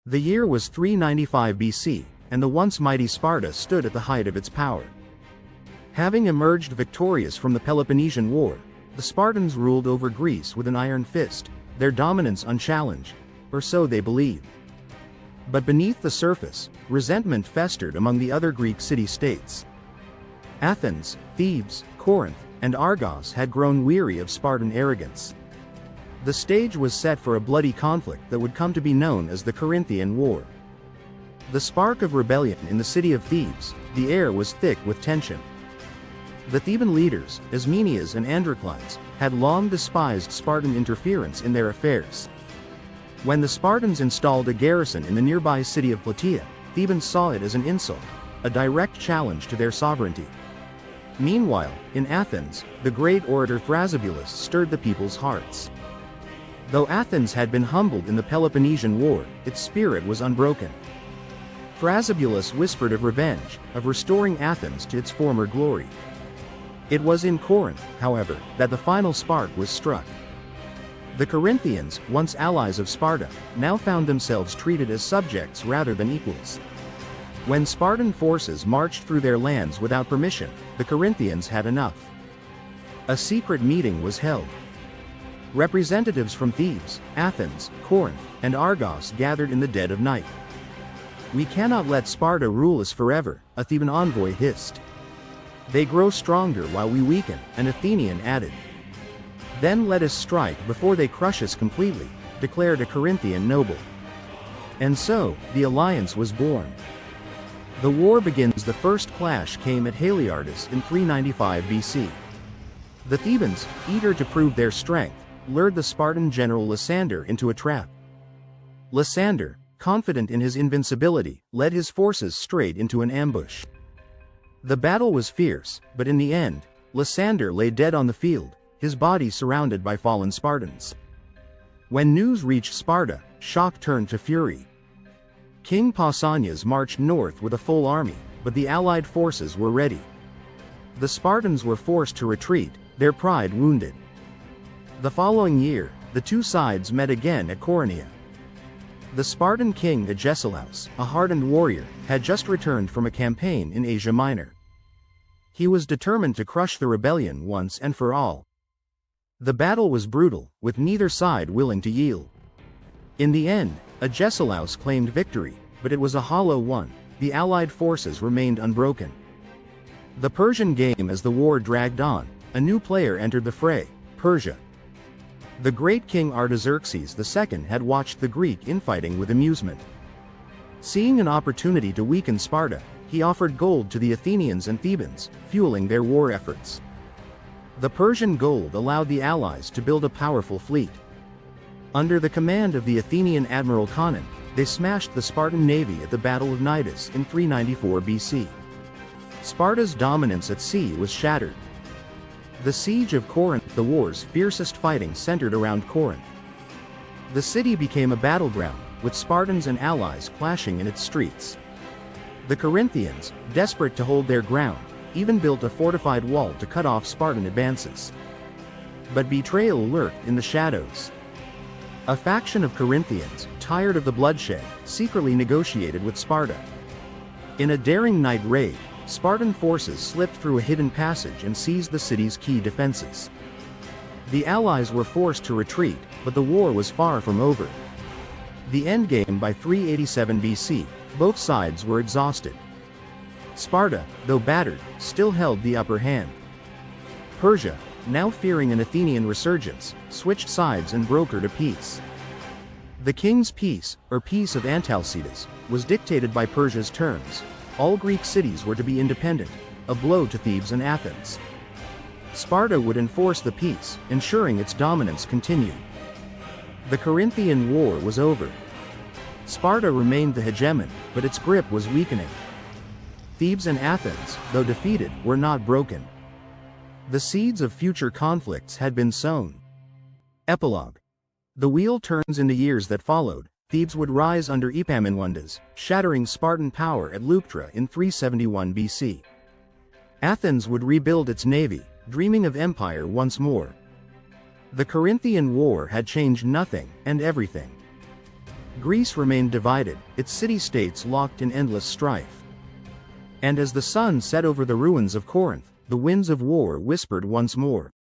The year was 395 BC, and the once mighty Sparta stood at the height of its power. Having emerged victorious from the Peloponnesian War, the Spartans ruled over Greece with an iron fist, their dominance unchallenged, or so they believed. But beneath the surface, resentment festered among the other Greek city-states. Athens, Thebes, Corinth, and Argos had grown weary of Spartan arrogance. The stage was set for a bloody conflict that would come to be known as the Corinthian War. The spark of rebellion in the city of Thebes, the air was thick with tension. The Theban leaders, Ismenias and Androcles, had long despised Spartan interference in their affairs. When the Spartans installed a garrison in the nearby city of Plataea, Thebans saw it as an insult, a direct challenge to their sovereignty. Meanwhile, in Athens, the great orator Thrasybulus stirred the people's hearts. Though Athens had been humbled in the Peloponnesian War, its spirit was unbroken. Thrasybulus whispered of revenge, of restoring Athens to its former glory. It was in Corinth, however, that the final spark was struck. The Corinthians, once allies of Sparta, now found themselves treated as subjects rather than equals. When Spartan forces marched through their lands without permission, the Corinthians had enough. A secret meeting was held. Representatives from Thebes, Athens, Corinth, and Argos gathered in the dead of night. "We cannot let Sparta rule us forever," a Theban envoy hissed. "They grow stronger while we weaken," an Athenian added. "Then let us strike before they crush us completely," declared a Corinthian noble. And so, the alliance was born. The war begins. The first clash came at Haliartus in 395 BC. The Thebans, eager to prove their strength, lured the Spartan general Lysander into a trap. Lysander, confident in his invincibility, led his forces straight into an ambush. The battle was fierce, but in the end, Lysander lay dead on the field, his body surrounded by fallen Spartans. When news reached Sparta, shock turned to fury. King Pausanias marched north with a full army, but the allied forces were ready. The Spartans were forced to retreat, their pride wounded. The following year, the two sides met again at Coronea. The Spartan king Agesilaus, a hardened warrior, had just returned from a campaign in Asia Minor. He was determined to crush the rebellion once and for all. The battle was brutal, with neither side willing to yield. In the end, Agesilaus claimed victory, but it was a hollow one. The allied forces remained unbroken. The Persian game. As the war dragged on, a new player entered the fray: Persia. The great king Artaxerxes II had watched the Greek infighting with amusement. Seeing an opportunity to weaken Sparta, he offered gold to the Athenians and Thebans, fueling their war efforts. The Persian gold allowed the allies to build a powerful fleet. Under the command of the Athenian admiral Conon, they smashed the Spartan navy at the Battle of Cnidus in 394 BC. Sparta's dominance at sea was shattered. The siege of Corinth. The war's fiercest fighting centered around Corinth. The city became a battleground, with Spartans and allies clashing in its streets. The Corinthians, desperate to hold their ground, even built a fortified wall to cut off Spartan advances. But betrayal lurked in the shadows. A faction of Corinthians, tired of the bloodshed, secretly negotiated with Sparta. In a daring night raid, Spartan forces slipped through a hidden passage and seized the city's key defenses. The allies were forced to retreat, but the war was far from over. The endgame. By 387 BC, both sides were exhausted. Sparta, though battered, still held the upper hand. Persia, now fearing an Athenian resurgence, switched sides and brokered a peace. The king's peace, or peace of Antalcidas, was dictated by Persia's terms. All Greek cities were to be independent, a blow to Thebes and Athens. Sparta would enforce the peace, ensuring its dominance continued. The Corinthian War was over. Sparta remained the hegemon, but its grip was weakening. Thebes and Athens, though defeated, were not broken. The seeds of future conflicts had been sown. Epilogue. The wheel turns. In the years that followed, Thebes would rise under Epaminondas, shattering Spartan power at Leuctra in 371 BC. Athens would rebuild its navy, dreaming of empire once more. The Corinthian War had changed nothing and everything. Greece remained divided, its city-states locked in endless strife. And as the sun set over the ruins of Corinth, the winds of war whispered once more.